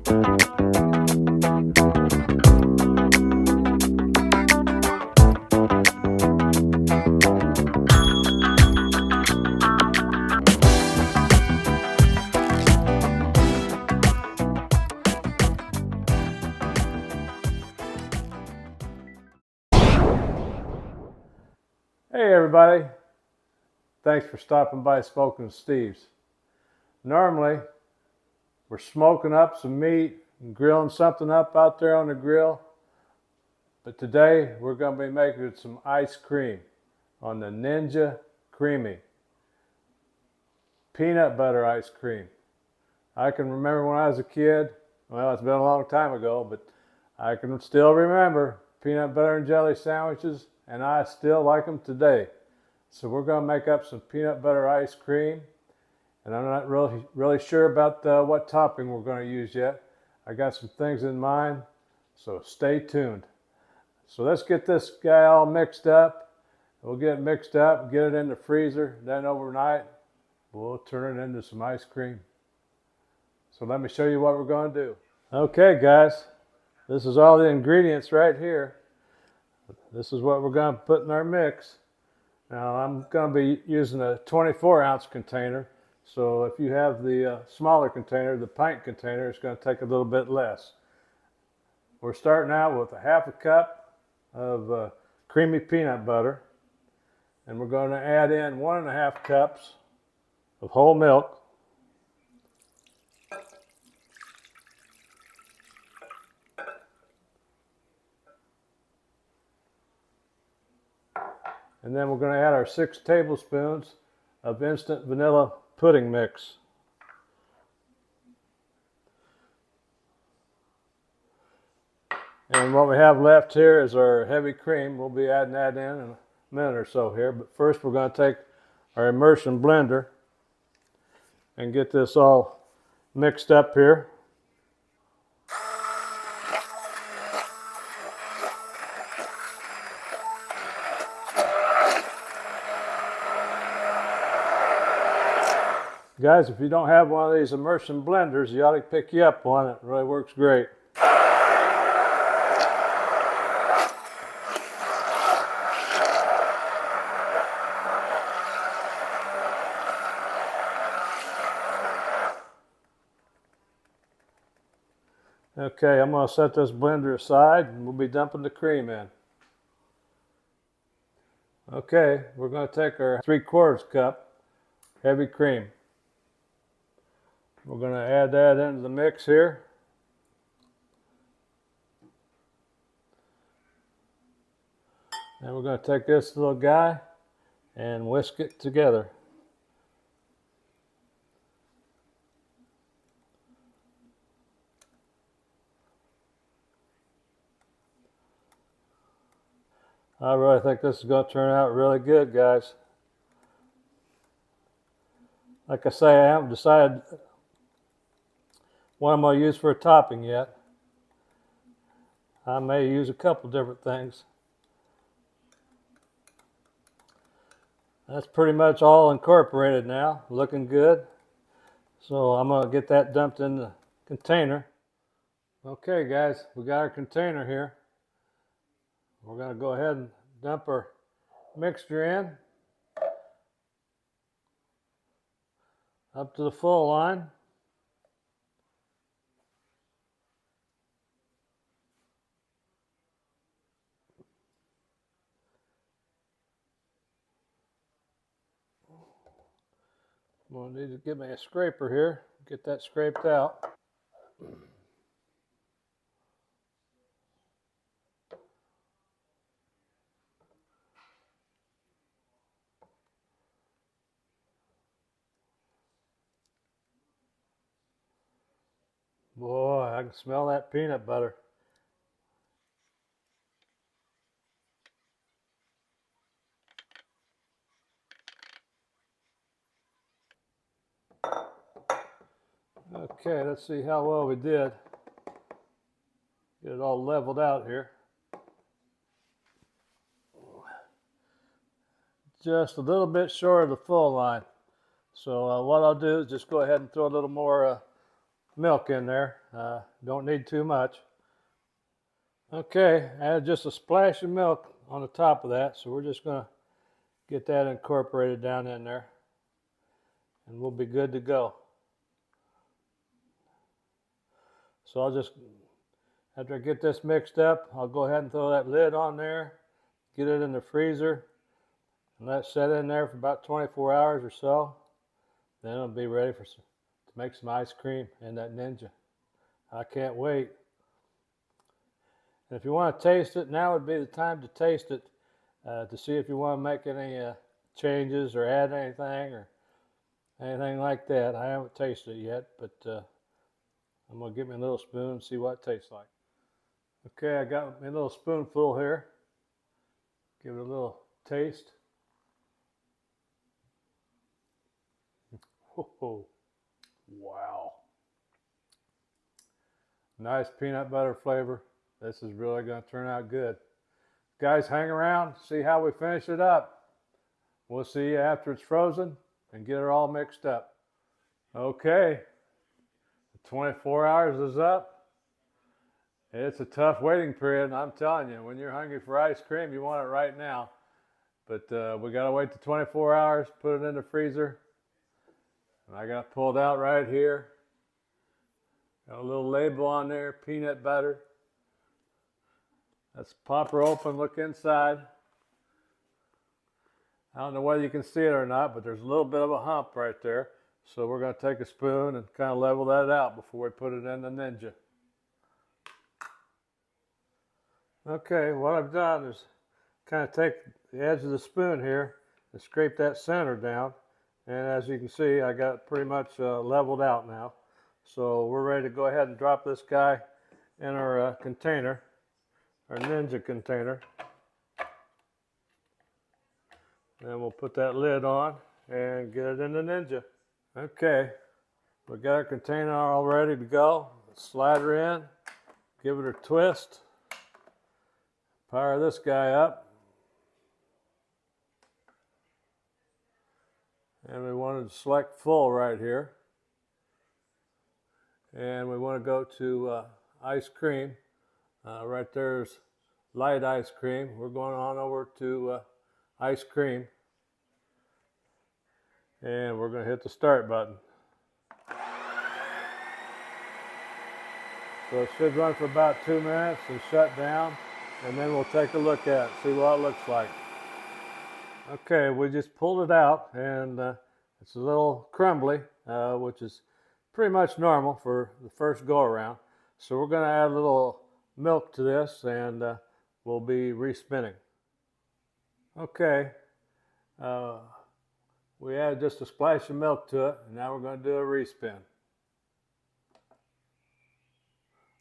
Hey everybody, thanks for stopping by SmokinSteve's. Normally, we're smoking up some meat and grilling something up out there on the grill, but today we're going to be making some ice cream on the Ninja Creami. Peanut butter ice cream. I can remember when I was a kid, well, it's been a long time ago, but I can still remember peanut butter and jelly sandwiches, and I still like them today. So we're going to make up some peanut butter ice cream, and I'm not really sure about what topping we're going to use yet. I got some things in mind, so stay tuned. So let's get this guy all mixed up. We'll get it mixed up, get it in the freezer, then overnight we'll turn it into some ice cream. So let me show you what we're going to do. Okay guys, this is all the ingredients right here. This is what we're going to put in our mix. Now I'm going to be using a 24-ounce container, so if you have the smaller container, the pint container, it's going to take a little bit less. We're starting out with a half a cup of creamy peanut butter, and we're going to add in 1.5 cups of whole milk. And then we're going to add our 6 tablespoons of instant vanilla pudding mix. And what we have left here is our heavy cream. We'll be adding that in a minute or so here. But first we're going to take our Immersion Blender and get this all mixed up here. Guys, if you don't have one of these immersion blenders, you ought to pick you up one. It really works great. Okay, I'm going to set this blender aside and we'll be dumping the cream in. Okay, we're going to take our 3/4 cup heavy cream. We're going to add that into the mix here. And we're going to take this little guy and whisk it together. I really think this is going to turn out really good, guys. Like I say, I haven't decided what I'm going to use for a topping yet. I may use a couple different things. That's pretty much all incorporated now, looking good. So I'm going to get that dumped in the container. Okay guys, we got our container here. We're going to go ahead and dump our mixture in up to the full line. I'm going to need to get me a scraper here, get that scraped out. Boy, I can smell that peanut butter. Okay, let's see how well we did. Get it all leveled out here. Just a little bit short of the full line. So what I'll do is just go ahead and throw a little more milk in there. Don't need too much. Okay, add just a splash of milk on the top of that, so we're just going to get that incorporated down in there, and we'll be good to go. So I'll just, after I get this mixed up, I'll go ahead and throw that lid on there, get it in the freezer, and let it set in there for about 24 hours or so. Then it'll be ready to make some ice cream in that Ninja. I can't wait. And if you want to taste it, now would be the time to taste it to see if you want to make any changes or add anything or anything like that. I haven't tasted it yet, but I'm going to get me a little spoon and see what it tastes like. Okay, I got me a little spoonful here. Give it a little taste. Oh, wow. Nice peanut butter flavor. This is really going to turn out good. Guys, hang around, see how we finish it up. We'll see you after it's frozen and get it all mixed up. Okay, 24 hours is up. It's a tough waiting period, and I'm telling you, when you're hungry for ice cream, you want it right now. But we got to wait to 24 hours, put it in the freezer. And I got it pulled out right here. Got a little label on there, peanut butter. Let's pop her open, look inside. I don't know whether you can see it or not, but there's a little bit of a hump right there. So we're going to take a spoon and kind of level that out before we put it in the Ninja. Okay, what I've done is kind of take the edge of the spoon here and scrape that center down. And as you can see, I got it pretty much leveled out now. So we're ready to go ahead and drop this guy in our container, our Ninja container. And we'll put that lid on and get it in the Ninja. Okay, we got our container all ready to go. Slide her in, give it a twist, power this guy up. And we want to select full right here. And we want to go to ice cream. Right there's light ice cream. We're going on over to ice cream. And we're going to hit the start button. So it should run for about 2 minutes and shut down. And then we'll take a look at it, see what it looks like. Okay, we just pulled it out, and it's a little crumbly, which is pretty much normal for the first go around. So we're going to add a little milk to this, and we'll be respinning. Okay, we added just a splash of milk to it, and now we're going to do a respin.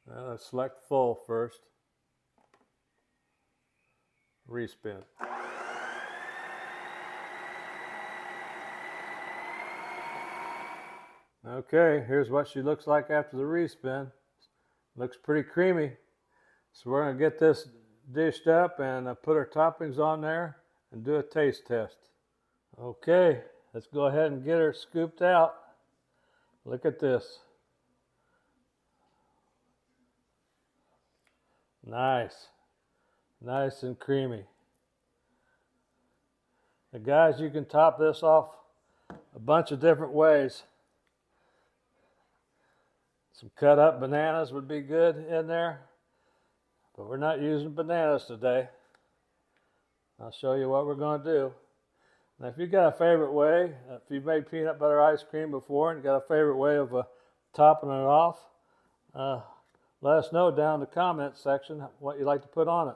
Now let's select full first. Respin. Okay, here's what she looks like after the respin. Looks pretty creamy. So we're going to get this dished up and put our toppings on there and do a taste test. Okay, let's go ahead and get her scooped out. Look at this. Nice. Nice and creamy. Now guys, you can top this off a bunch of different ways. Some cut up bananas would be good in there, but we're not using bananas today. I'll show you what we're going to do. Now if you've got a favorite way, if you've made peanut butter ice cream before and got a favorite way of topping it off, let us know down in the comments section what you'd like to put on it.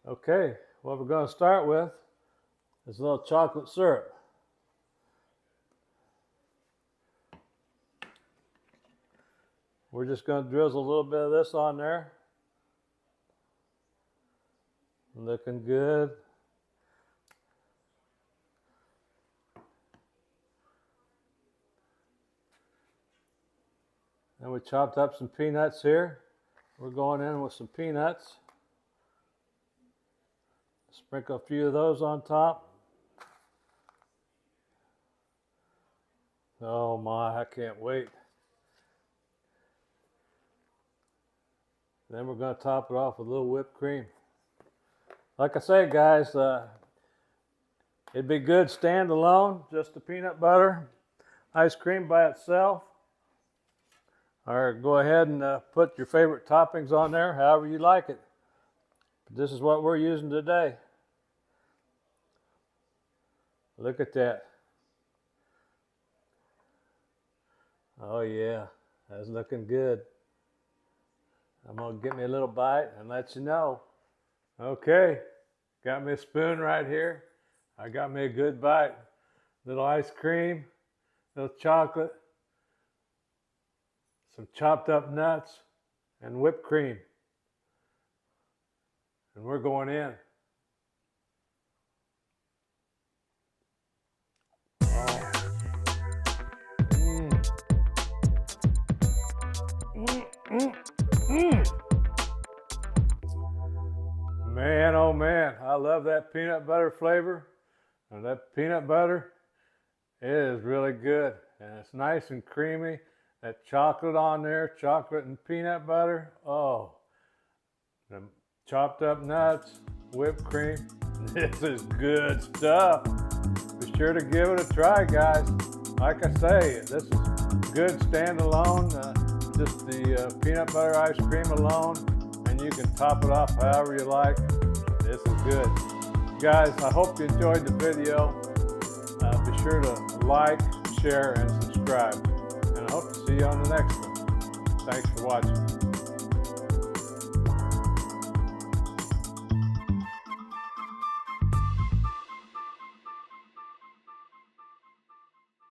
Okay, what we're going to start with is a little chocolate syrup. We're just going to drizzle a little bit of this on there. Looking good. And we chopped up some peanuts here. We're going in with some peanuts. Sprinkle a few of those on top. Oh my, I can't wait. Then we're going to top it off with a little whipped cream. Like I say, guys, it'd be good standalone, just the peanut butter ice cream by itself. Or go ahead and put your favorite toppings on there, however you like it. But this is what we're using today. Look at that. Oh yeah, that's looking good. I'm gonna get me a little bite and let you know. Okay, got me a spoon right here. I got me a good bite. Little ice cream, little chocolate, some chopped up nuts, and whipped cream. And we're going in. Man, oh man, I love that peanut butter flavor. And that peanut butter, it is really good. And it's nice and creamy. That chocolate on there, chocolate and peanut butter. Oh, the chopped up nuts, whipped cream. This is good stuff. Be sure to give it a try, guys. Like I say, this is good standalone. Just the peanut butter ice cream alone, and you can top it off however you like. This is good. Guys, I hope you enjoyed the video. Be sure to like, share, and subscribe. And I hope to see you on the next one. Thanks for watching.